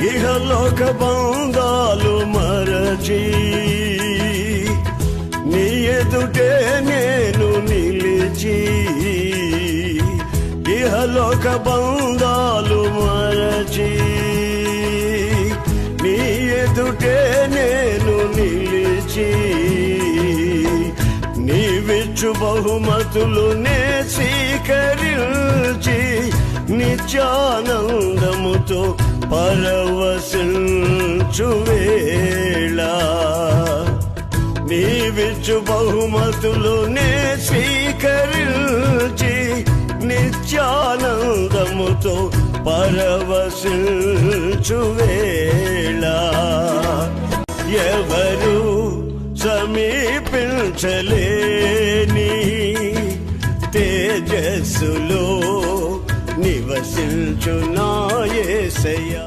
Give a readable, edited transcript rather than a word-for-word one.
ఇహలోక బంధాలు మరచి నీ ఎదుటే నేను నిలిచి, ఇహలోక బంధాలు మరచి నీ ఎదుటే నేను నిలిచి, నీవిచ్చు బహుమతులు నే స్వీకరించి నిత్యానందముతో పరవశించు వేళ, నీవిచ్చు బహుమతులు నే స్వీకరించి నిత్యానందముతో పరవశించు వేళ, ఎవరు సమీపించలేని తేజస్సులో నివసించు నా యేసయ్యా.